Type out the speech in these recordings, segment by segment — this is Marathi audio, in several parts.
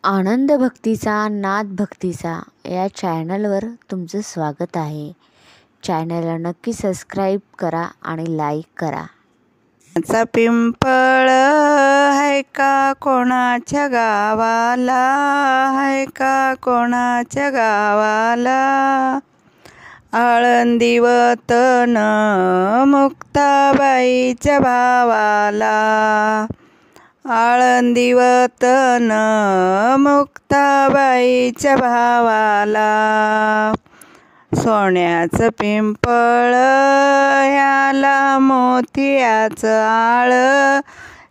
आनंद भक्तीचा नाद भक्तीचा या चॅनलवर तुमचं स्वागत आहे. चॅनलला नक्की सबस्क्राईब करा आणि लाईक करा. चा पिंपळ आहे का कोणाच्या गावाला, आहे का कोणाच्या गावाला. आळंदीवतन मुक्ताबाईच्या भावाला, आळंदीवतन मुक्ताबाईच्या भावाला. सोन्याचं पिंपळ ह्याला मोतियाचं आळ,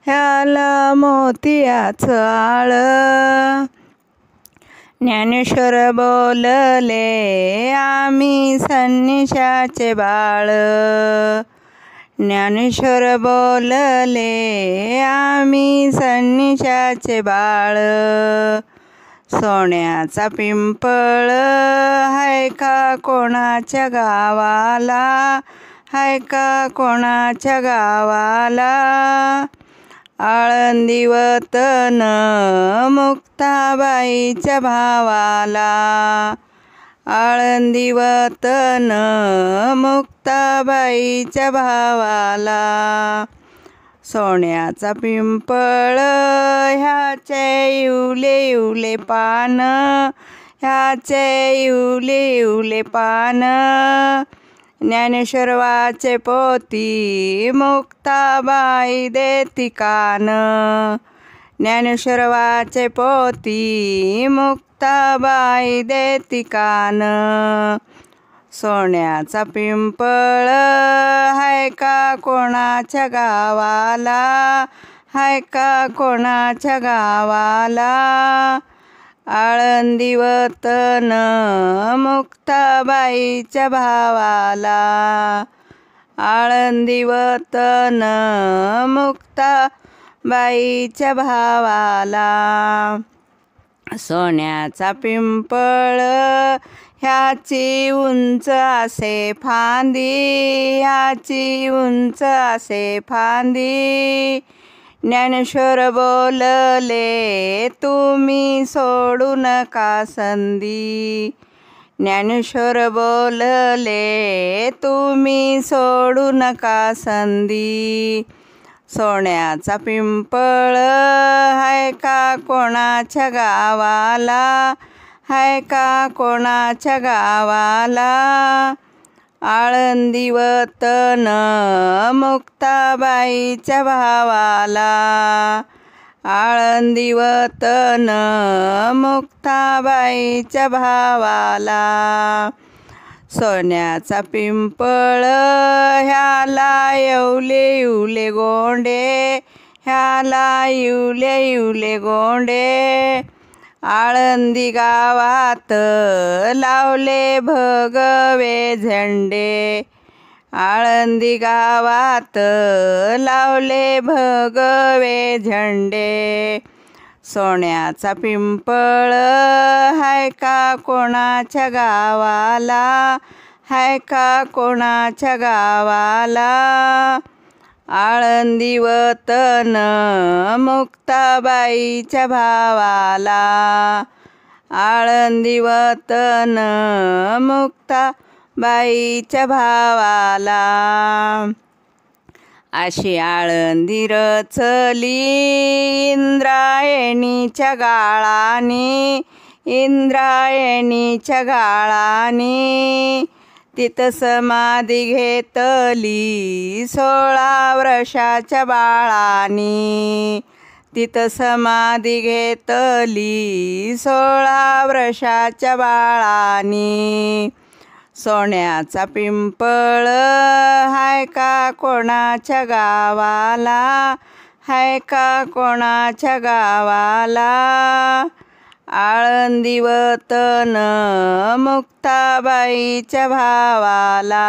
ह्याला मोतियाचं आळ. ज्ञानेश्वर बोलले आम्ही संन्याशाचे बाळ, ज्ञानेश्वर बोलले आम्ही संन्याशाचे बाळ. सोन्याचा पिंपळ आहे का कोणाच्या गावाला, आहे का कोणाच्या गावाला. आळंदीवतन मुक्ताबाईच्या भावाला, आळंदीवतन मुक्ताबाईच्या भावाला. सोन्याचा पिंपळ ह्याचे इवले इवले पान, ह्याचे इवले इवले पान. ज्ञानेश्वराचे पोती मुक्ताबाई देती कान, ज्ञानेश्वराचे पोती मुक्ताबाई देती कान. सोन्याचा पिंपळ आहे का कोणाच्या गावाला, आहे का कोणाच्या गावाला. आळंदीवतन मुक्ताबाईच्या भावाला, आळंदीवतन मुक्ताबाईच्या भावाला. सोन्याचा पिंपळ ह्याची उंच असे फांदी, ह्याची उंच असे फांदी. ज्ञानेश्वर बोलले तुम्ही सोडू नका संधी, ज्ञानेश्वर बोलले तुम्ही सोडू नका संधी. सोन्याचा पिंपळ आहे का कोणाच्या गावाला, आहे का कोणाच्या गावाला. आळंदीवतन मुक्ताबाईच्या भावाला, आळंदीवतन मुक्ताबाईच्या भावाला. सोन्याचा पिंपळ ह्याला इवले इवले गोंडे, ह्याला इवले इवले गोंडे. आळंदी गावात लावले भगवे झेंडे, आळंदी गावात लावले भगवे झेंडे. सोन्याचा पिंपळ आहे का कोणाच्या गावाला, आहे का कोणाच्या गावाला. आळंदीवतन मुक्ताबाईच्या भावाला, आळंदीवतन मुक्ताबाईच्या भावाला. अशी आळंदी रचली इंद्रायणीच्या गाळाने, इंद्रायणीच्या गाळाने. तिथं समाधी घेतली 16 वर्षाच्या बाळाने, तिथं समाधी घेतली 16 वर्षाच्या बाळाने. सोन्याचा पिंपळ आहे का कोणाच्या गावाला, आहे का कोणाच्या गावाला. आळंदीवतन मुक्ताबाईच्या भावाला,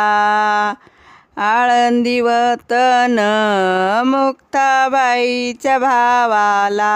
आळंदीवतन मुक्ताबाईच्या भावाला.